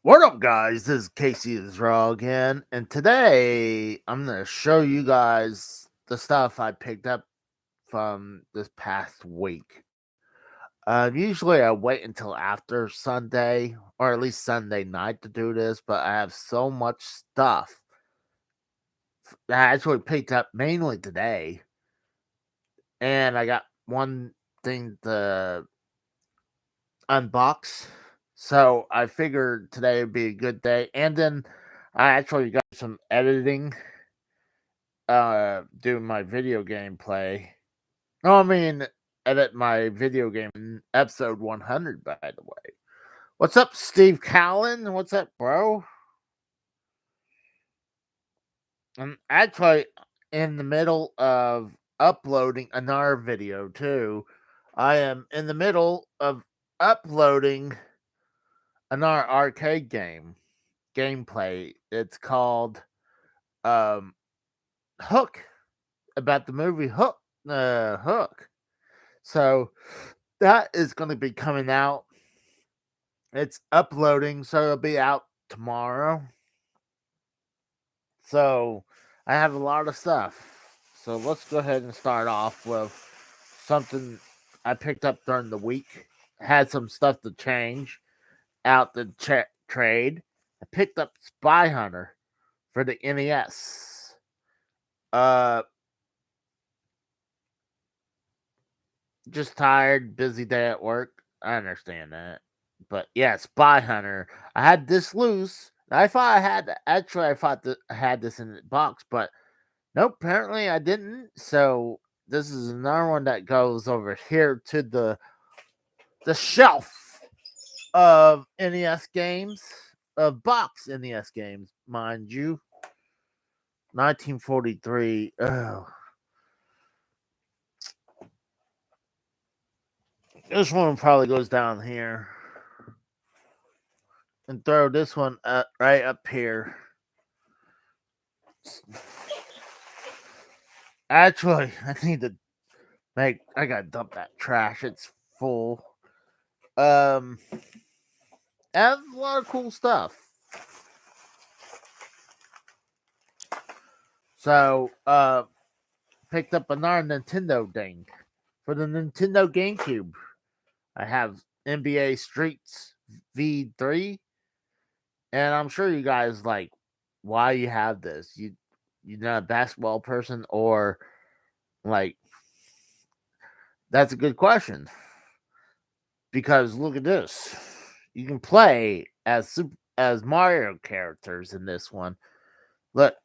What up, guys? This is Casey Israel again, and today I'm going to show you guys the stuff I picked up from this past week. Usually I wait until after Sunday, or at least Sunday night, to do this, but I have so much stuff that I actually picked up mainly today, and I got one thing to unbox. So I figured today would be a good day, and then I actually got some editing do my video gameplay. No, I mean edit my video game in episode 100, by the way. What's up, Steve Callan? What's up, bro? I'm actually in the middle of uploading another video too. I am in the middle of uploading another arcade gameplay. It's called um Hook, about the movie Hook. So that is going to be coming out. It's uploading, so it'll be out tomorrow. So I have a lot of stuff. So let's go ahead and start off with something I picked up during the week. Had some stuff to change out the trade. I picked up Spy Hunter for the NES. Uh, just tired, busy day at work. I understand that. But yeah, Spy Hunter. I had this loose. I thought I had this in the box, but nope, apparently I didn't. So this is another one that goes over here to the shelf of NES games, of box NES games, mind you. 1943. Oh, this one probably goes down here. And throw this one right up here. Actually, I need to I gotta dump that trash. It's full. Um, I have a lot of cool stuff. So, picked up another Nintendo thing for the Nintendo GameCube. I have NBA Streets V3, and I'm sure you guys like why you have this. You're not a basketball person, or like, that's a good question, because look at this. You can play as Mario characters in this one. Look,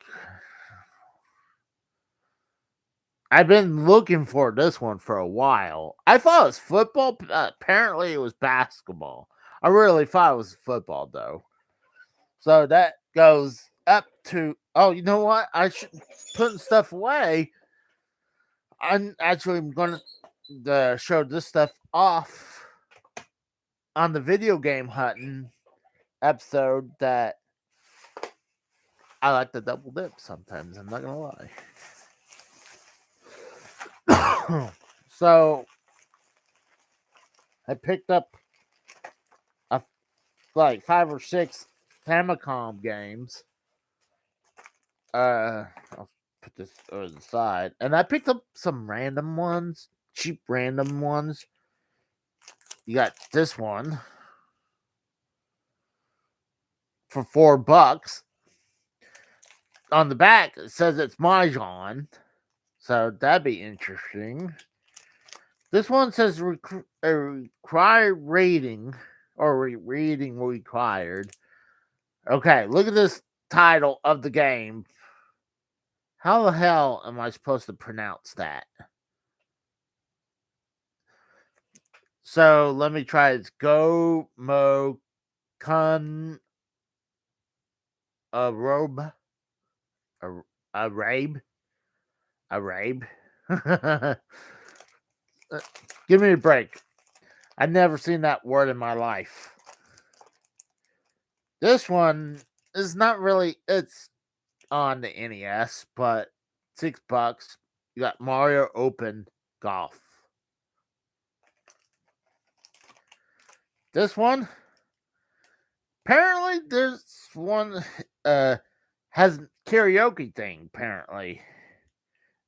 I've been looking for this one for a while. I thought it was football. Apparently, it was basketball. I really thought it was football, though. So that goes up to. Oh, you know what? I should putting stuff away. I'm actually going to show this stuff off on the video game hunting episode that I like to double dip sometimes. I'm not gonna lie. So I picked up like 5 or 6 Famicom games. I'll put this over the side, and I picked up some random ones, cheap random ones. You got this one for $4. On the back, it says it's Mahjong, so that'd be interesting. This one says required rating, or reading required. Okay, look at this title of the game. How the hell am I supposed to pronounce that? So let me try this. Go Mo Kun Arob Arabe Arabe. Give me a break. I've never seen that word in my life. This one is not really. It's on the NES, but $6. You got Mario Open Golf. This one, Apparently, there's one has karaoke thing. Apparently,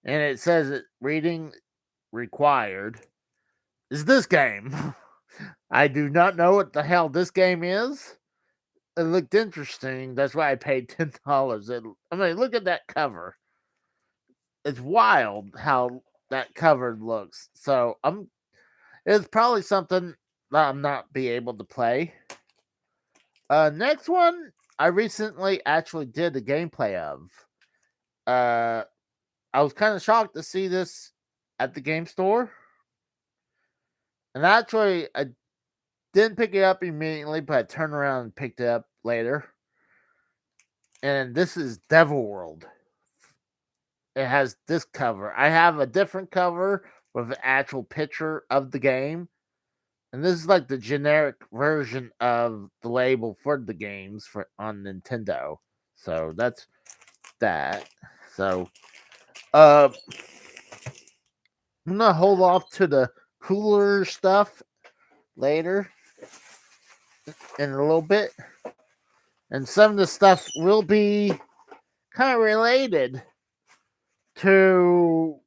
and it says it reading required. Is this game? I do not know what the hell this game is. It looked interesting. That's why I paid $10. I mean, look at that cover. It's wild how that cover looks. So it's probably something that I'm not be able to play. Next one, I recently actually did the gameplay of. Uh, I was kind of shocked to see this at the game store, and actually, I didn't pick it up immediately, but I turned around and picked it up later. And this is Devil World. It has this cover. I have a different cover with an actual picture of the game. And this is like the generic version of the label for the games for on Nintendo. So that's that. So I'm gonna hold off to the cooler stuff later in a little bit. And some of the stuff will be kind of related to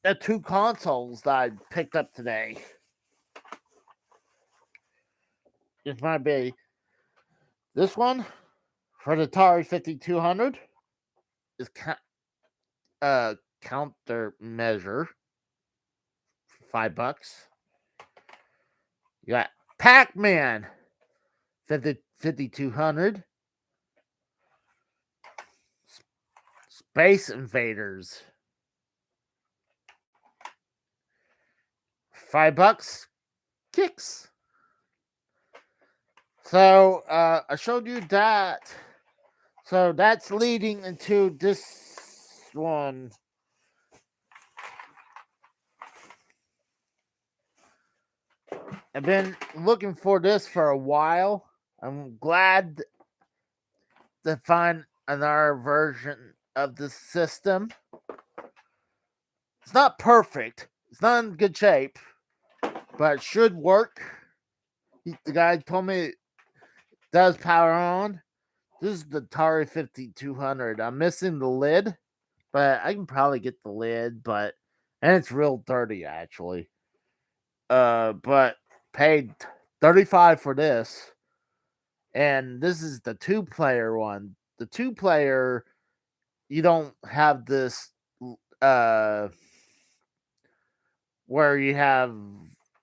the two consoles that I picked up today. It might be this one for the Atari 5200 is countermeasure $5. You got Pac-Man 5200, Space Invaders $5 kicks. So I showed you that. So that's leading into this one. I've been looking for this for a while. I'm glad to find another version of the system. It's not perfect. It's not in good shape, but it should work. The guy told me it does power on. This is the Atari 5200. I'm missing the lid, but I can probably get the lid, and it's real dirty actually. But paid 35 for this. And this is the two-player one. The two-player, you don't have this where you have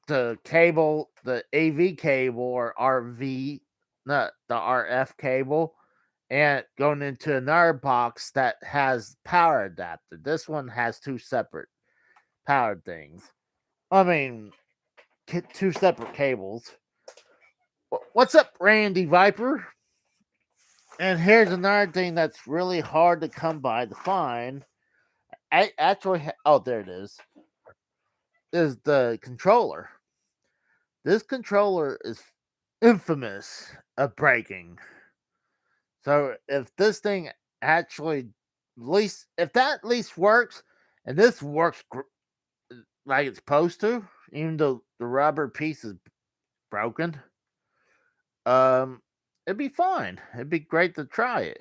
the cable, the AV cable or RV, not the RF cable, and going into another box that has power adapter. This one has two separate power things. I mean, two separate cables. What's up, Randy Viper? And here's another thing that's really hard to come by to find. I actually, oh, there it is the controller. This controller is infamous of breaking. So if this thing actually, if that at least works, and this works like it's supposed to, even though the rubber piece is broken, it'd be fine. It'd be great to try it.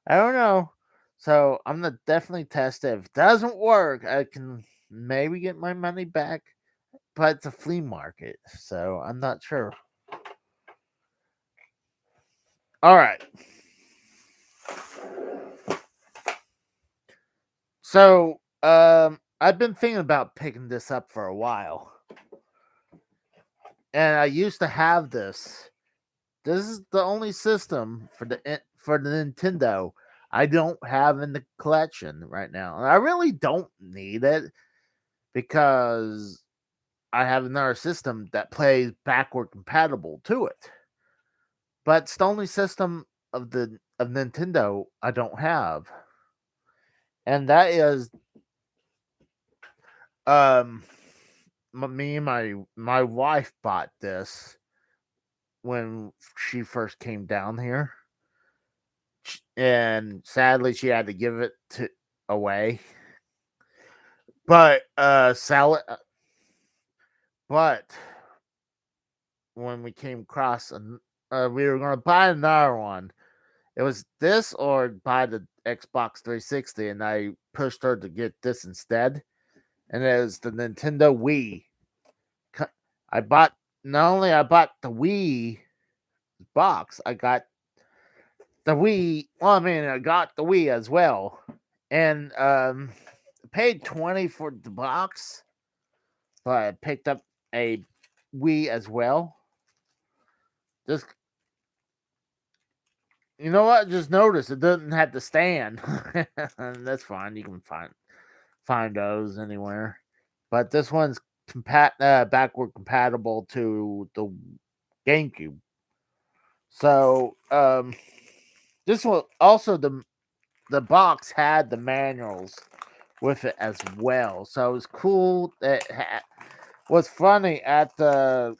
I don't know. So I'm gonna definitely test it. If it doesn't work, I can maybe get my money back. But it's a flea market, so I'm not sure. All right. So I've been thinking about picking this up for a while. And I used to have this. This is the only system for the Nintendo I don't have in the collection right now. And I really don't need it because I have another system that plays backward compatible to it. But it's the only system of Nintendo I don't have. And that is me and my wife bought this when she first came down here. And sadly she had to give it away. But sell it but when we came across, and we were going to buy another one. It was this or buy the Xbox 360, and I pushed her to get this instead. And it was the Nintendo Wii. I bought not only I bought the Wii box, I got the Wii. Well, I mean, I got the Wii as well, and paid 20 for the box, but I picked up a Wii as well. Just you know what? Just notice it doesn't have the stand. That's fine. You can find those anywhere. But this one's backward compatible to the GameCube. So this one also the box had the manuals with it as well. So it was cool. What's funny at the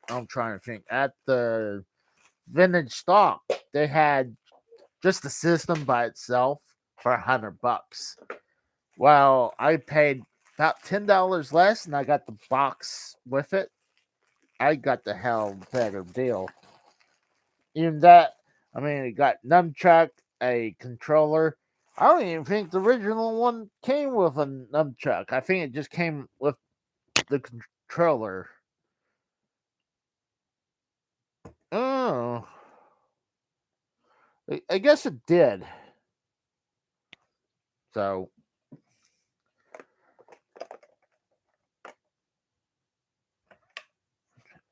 I'm trying to think at the vintage stock they had just the system by itself for $100. Well, I paid about $10 less, and I got the box with it. I got the hell better deal. Even that, I mean, it got nunchuck, a controller. I don't even think the original one came with a nunchuck. I think it just came with the controller. Oh, I guess it did. So,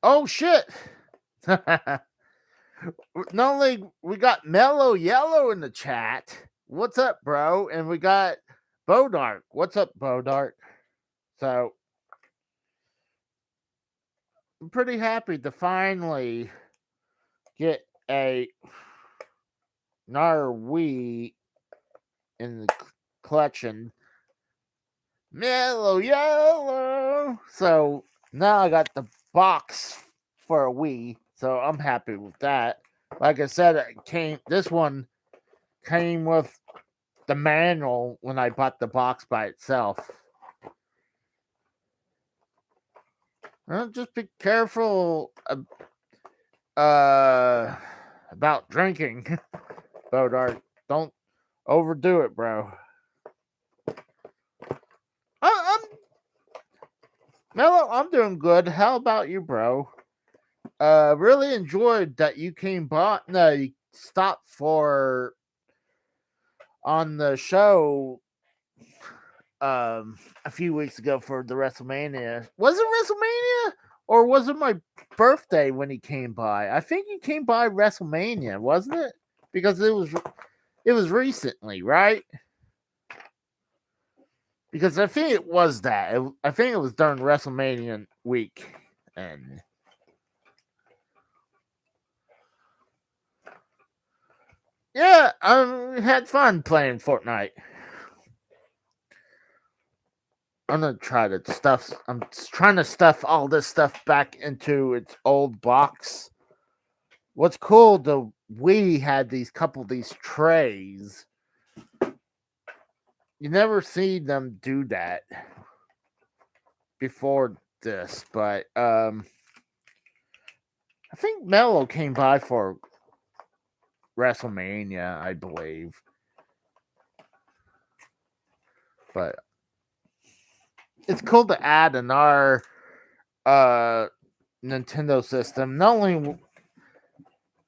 oh shit! Not only we got Mellow Yellow in the chat. What's up, bro? And we got Bodark. What's up, Bodark? So I'm pretty happy to finally get another Wii in the collection. Mellow Yellow. So now I got the box for a Wii. So I'm happy with that. Like I said, this one came with the manual when I bought the box by itself. Just be careful about drinking, Bodart. Don't overdo it, bro. I'm Mello. I'm doing good. How about you, bro? Really enjoyed that you came by. No, you stopped for on the show a few weeks ago for the WrestleMania. Was it WrestleMania or was it my birthday when he came by? I think he came by WrestleMania, wasn't it? Because it was recently, right? Because I think it was that. I think it was during WrestleMania week, and yeah, I had fun playing Fortnite. I'm gonna try to stuff. I'm trying to stuff all this stuff back into its old box. What's cool? The Wii had these trays. You never see them do that before this, but I think Mello came by for WrestleMania, I believe. But it's cool to add another Nintendo system. Not only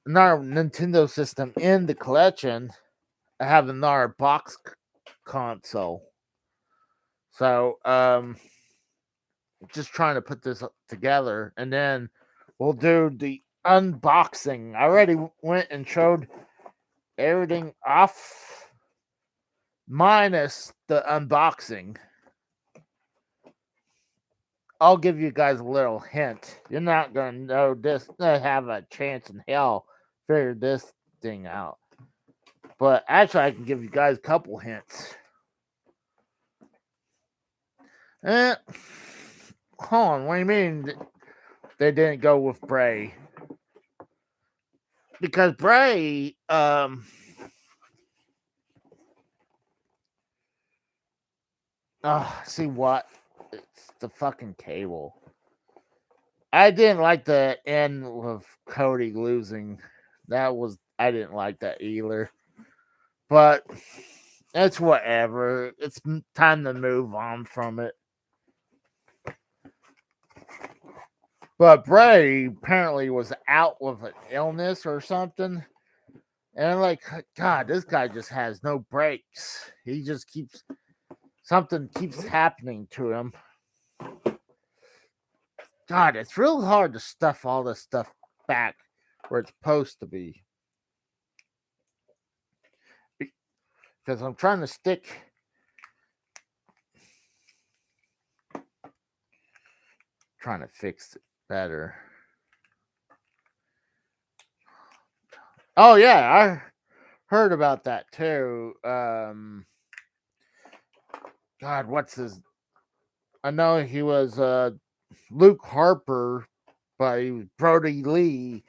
another Nintendo system in the collection, I have another box console. So just trying to put this together, and then we'll do the unboxing. I already went and showed everything off, minus the unboxing. I'll give you guys a little hint. You're not gonna know this. Have a chance in hell figure this thing out. But actually, I can give you guys a couple hints. Eh, hold on. What do you mean they didn't go with Bray? Because Bray, see what? It's the fucking cable. I didn't like the end of Cody losing. I didn't like that either. But it's whatever. It's time to move on from it. But Bray apparently was out with an illness or something. And I'm like, God, this guy just has no breaks. He just something keeps happening to him. God, it's real hard to stuff all this stuff back where it's supposed to be. Because I'm trying to trying to fix it better. Oh yeah, I heard about that too. God, what's his? I know he was Luke Harper, but he was Brody Lee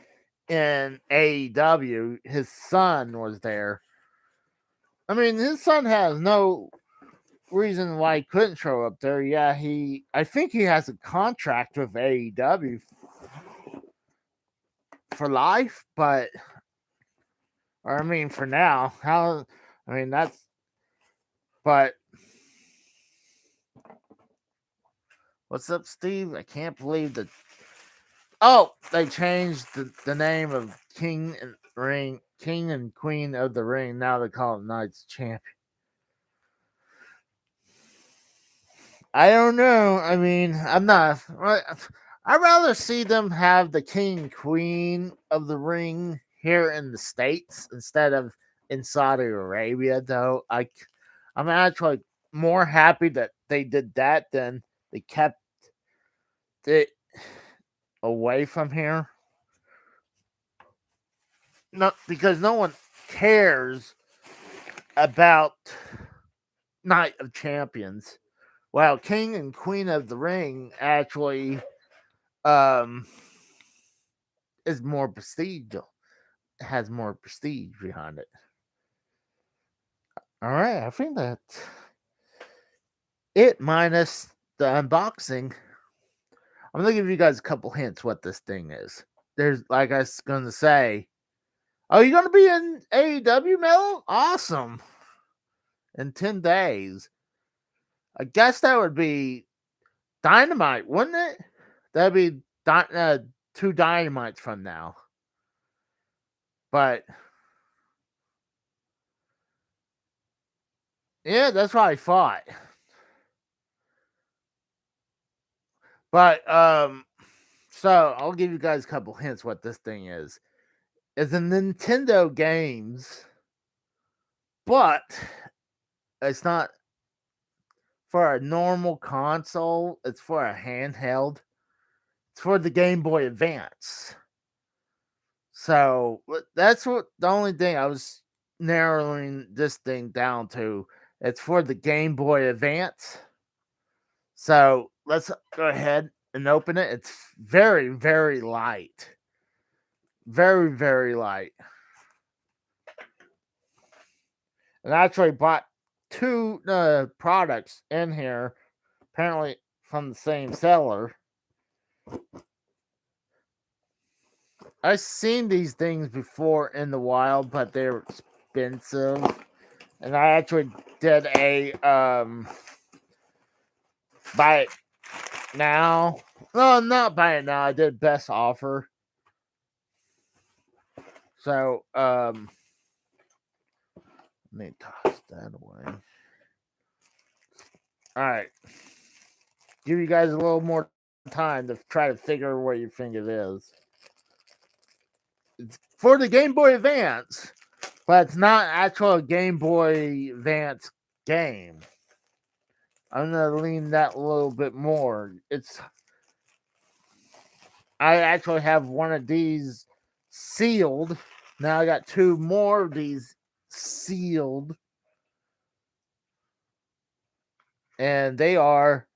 in AEW. His son was there. I mean, his son has no reason why he couldn't show up there. Yeah, I think he has a contract with AEW for life, but or I mean for now. But what's up, Steve? I can't believe that. Oh, they changed the name of King and Queen of the Ring. Now they call it Knights Champion. I don't know. I mean, I'm not. I'd rather see them have the King and Queen of the Ring here in the States instead of in Saudi Arabia, though. I'm actually more happy that they did that than they kept it away from here. No, because no one cares about Night of Champions. While King and Queen of the Ring actually is more prestige, has more prestige behind it. All right, I think that's it minus the unboxing. I'm gonna give you guys a couple hints what this thing is. There's like I was gonna say. Oh, you gonna be in AEW, Mello? Awesome. In 10 days. I guess that would be Dynamite, wouldn't it? That'd be 2 Dynamites from now. But yeah, that's what I thought. But so I'll give you guys a couple hints what this thing is. It's a Nintendo games, but it's not for a normal console. It's for a handheld. It's for the Game Boy Advance. So that's what the only thing I was narrowing this thing down to. It's for the Game Boy Advance. So let's go ahead and open it. It's very, very light. Very, very light. And I actually bought 2 products in here, apparently from the same seller. I've seen these things before in the wild, but they're expensive. And I actually did a buy it now. No, not buy it now. I did best offer. So let me toss that away. Alright. Give you guys a little more time to try to figure what you think it is. It's for the Game Boy Advance, but it's not actual a Game Boy Advance game. I'm gonna lean that a little bit more. I actually have one of these sealed. Now I got 2 more of these sealed. And they are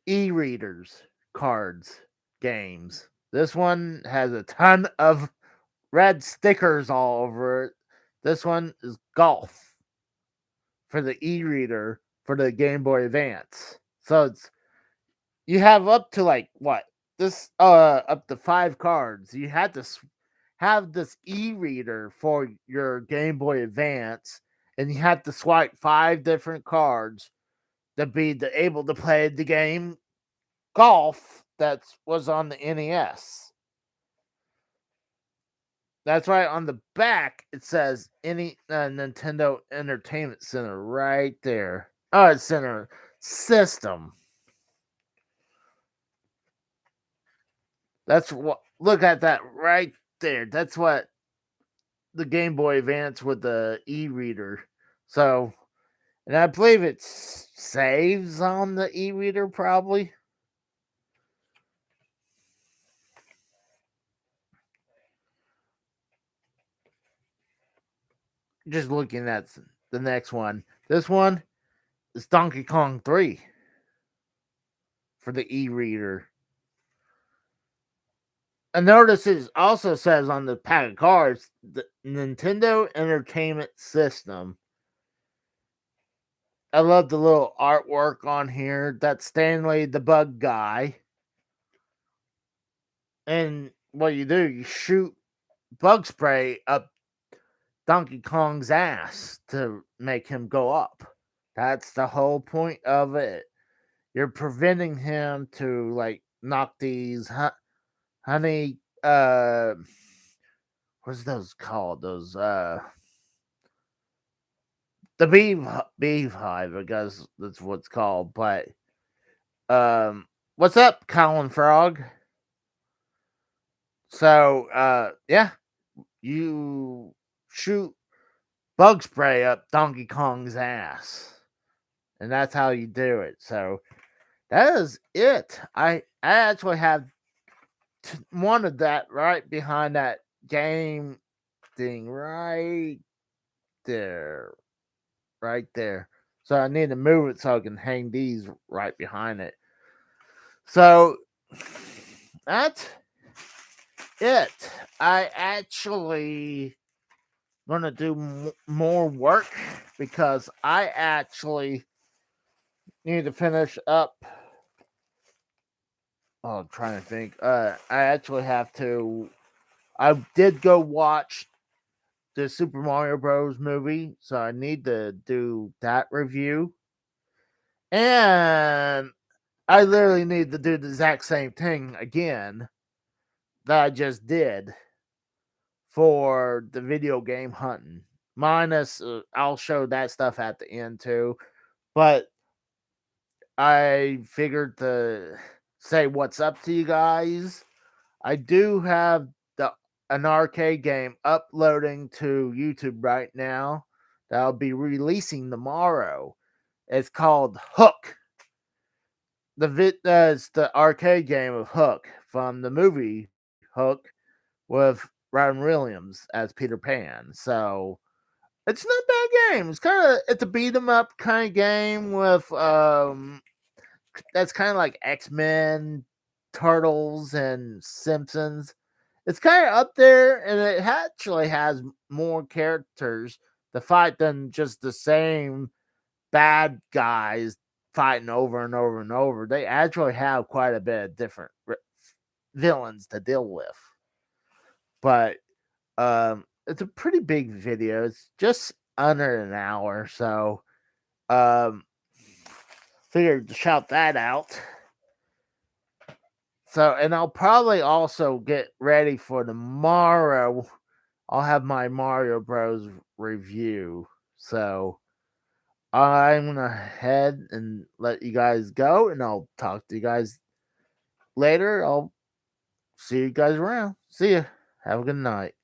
e-readers, cards, games. This one has a ton of red stickers all over it. This one is golf for the e-reader for the Game Boy Advance. So you have up to like what? this up to 5 cards. You had to have this e-reader for your Game Boy Advance, and you had to swipe 5 different cards to be able to play the game Golf that was on the NES. That's right. On the back, it says any Nintendo Entertainment Center right there. Oh, it's Center System. That's what. Look at that right there. That's what the Game Boy Advance with the e-reader. So, and I believe it saves on the e-reader probably. Just looking at the next one. This one is Donkey Kong 3 for the e-reader. I notice it also says on the pack of cards the Nintendo Entertainment System. I love the little artwork on here. That's Stanley the Bug Guy. And what you do, you shoot bug spray up Donkey Kong's ass to make him go up. That's the whole point of it. You're preventing him to like knock these honey what's those called? Those the beehive, I guess that's what it's called. But what's up, Colin Frog? So yeah, you shoot bug spray up Donkey Kong's ass, and that's how you do it. So that is it. I actually have one of that right behind that game thing right there, right there. So I need to move it so I can hang these right behind it. So that's it. I actually gonna do more work because I actually need to finish up. Oh, I'm trying to think. I actually have to. I did go watch the Super Mario Bros. Movie, so I need to do that review. And I literally need to do the exact same thing again that I just did for the video game hunting. Minus, I'll show that stuff at the end too. But I figured to say what's up to you guys. I do have an arcade game uploading to YouTube right now that I'll be releasing tomorrow. It's called Hook. It's the arcade game of Hook from the movie Hook with Robin Williams as Peter Pan. So it's not a bad game. It's a beat 'em up kind of game with that's kind of like X-Men, Turtles, and Simpsons. It's kind of up there, and it actually has more characters to fight than just the same bad guys fighting over and over and over. They actually have quite a bit of different villains to deal with. But it's a pretty big video. It's just under an hour, so figured to shout that out. So, and I'll probably also get ready for tomorrow. I'll have my Mario Bros. Review. So, I'm gonna head and let you guys go, and I'll talk to you guys later. I'll see you guys around. See ya. Have a good night.